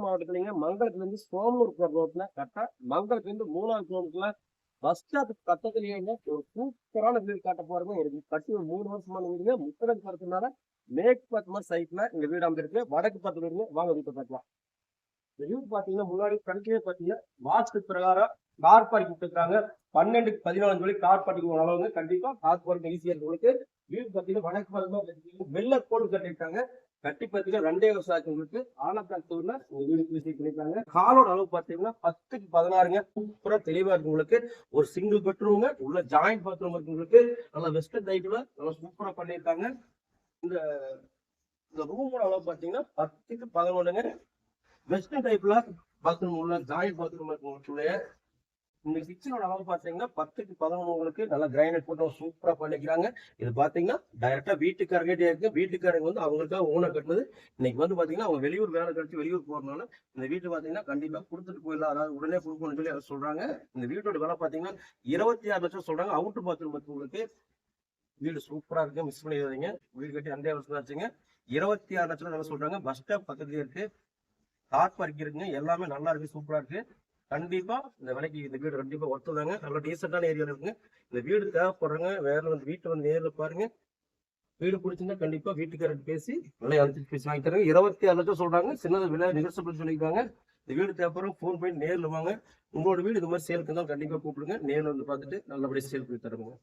மாவட்டத்துலங்க மங்களத்துல இருந்து சோமூர் போற ரோட்ல கரெக்டா மங்களத்துல இருந்து 3வது கிலோமீட்டர்ல பஸ் ஸ்டாப் பக்கத்துலயே ஒரு சூப்பரான வீடு காட்ட போறதுங்க. எனக்கு கட்டி ஒரு 3 வருஷமான வீடுங்க. முத்தரகு படத்துனால மேற்கு பார்த்த சைட்ல இந்த வீடு அமைஞ்சிருக்கு. வடக்கு பார்த்து வீடுங்க. வாங்க வீட்டை பார்க்கலாம். இந்த வீடு பாத்தீங்கன்னா முன்னாடி ஃப்ரண்ட்லயே பாத்தீங்கன்னா வாஸ்து பிரகாரம் கார் பார்க்கிங் கொடுத்துருக்காங்க. 12க்கு 14 வழி கார் பார்க்கிங் அளவுங்க. கண்டிப்பா கார் பார்க்கிங் ஈஸியா இருக்கு உங்களுக்கு. வீடு பாத்தீங்கன்னா வடக்கு பார்த்து வெள்ள கோடு கட்டிருக்காங்க. கட்டி பாத்தீங்கன்னா 2 வருஷம் ஆச்சு உங்களுக்கு. ஆலக்காத்தூர்ல உங்க வீடு விசிட் பண்ணிருக்காங்க. காலோட அளவு பாத்தீங்கன்னா 10க்கு 16ங்க. சூப்பரா தெளிவா இருக்கு உங்களுக்கு. ஒரு சிங்கிள் பெட்ரூம்ங்க. உள்ள ஜாயிண்ட் பாத்ரூம் இருக்கு உங்களுக்கு. நல்லா வெஸ்டர்ன் டைப்ல நல்லா சூப்பரா பண்ணிருக்காங்க. இந்த ரூமோட அளவு பாத்தீங்கன்னா 10க்கு 11ங்க. வெஸ்டர்ன் டைப்ல பாத்ரூம் உள்ள ஜாயிண்ட் பாத்ரூம் இருக்கு உங்களுக்கு. இந்த கிச்சனோட அளவு பாத்தீங்கன்னா 10க்கு 11 உங்களுக்கு நல்லா கிரைனைட் போட்டு சூப்பரா பண்ணிக்கிறாங்க. இது பாத்தீங்கன்னா டைரக்டா வீட்டுக்காரங்க இருக்கு. வீட்டுக்காரங்க வந்து அவங்களுக்காக ஓனர் கட்டினது. இன்னைக்கு வந்து பாத்தீங்கன்னா அவங்க வெளியூர் வேலை கிடைச்சி வெளியூர் போறதுனால இந்த வீட்டு பாத்தீங்கன்னா கண்டிப்பா கொடுத்துட்டு போயிடலாம். அதாவது உடனே கொடுக்கணும்னு சொல்லி அதை சொல்றாங்க. இந்த வீட்டோட விலை பாத்தீங்கன்னா 26 லட்சம் சொல்றாங்க. அவுட்டர் பாத்ரூம் உங்களுக்கு. வீடு சூப்பரா இருக்கு. மிஸ் பண்ணிடாதீங்க. வீடு கட்டி 2 வருஷம் ஆச்சுங்க. 26 லட்சம் நல்லா சொல்றாங்க. பஸ் ஸ்டாப் பக்கத்துலயே இருக்கு. கார் பார்க்கிங் இருக்குங்க. எல்லாமே நல்லா இருக்கு. சூப்பரா இருக்கு. கண்டிப்பா இந்த விலைக்கு இந்த வீடு கண்டிப்பா ஒத்துதாங்க. நல்ல டீசென்டான ஏரியால இருக்குங்க. இந்த வீடு தேவைப்படுறவங்க வேற வந்து வீட்டை வந்து நேர்ல பாருங்க. வீடு பிடிச்சிருந்தா கண்டிப்பா வீட்டுக்காரர் பேசி விலை அனுப்பிச்சு பேசி வாங்கி தராங்க. 26 லட்சம் சொல்றாங்க. சின்னது விலை நிகழ்ச்சி சொல்லியிருக்காங்க. இந்த வீடு தேவைப்படுறோம் ஃபோன் பண்ணி நேர்ல வாங்க. உங்களோட வீடு இது மாதிரி சேலுக்கு இருந்தாலும் கண்டிப்பா கூப்பிடுங்க. நேர்ல வந்து பார்த்துட்டு நல்லபடியா சேல் பண்ணி தருங்க.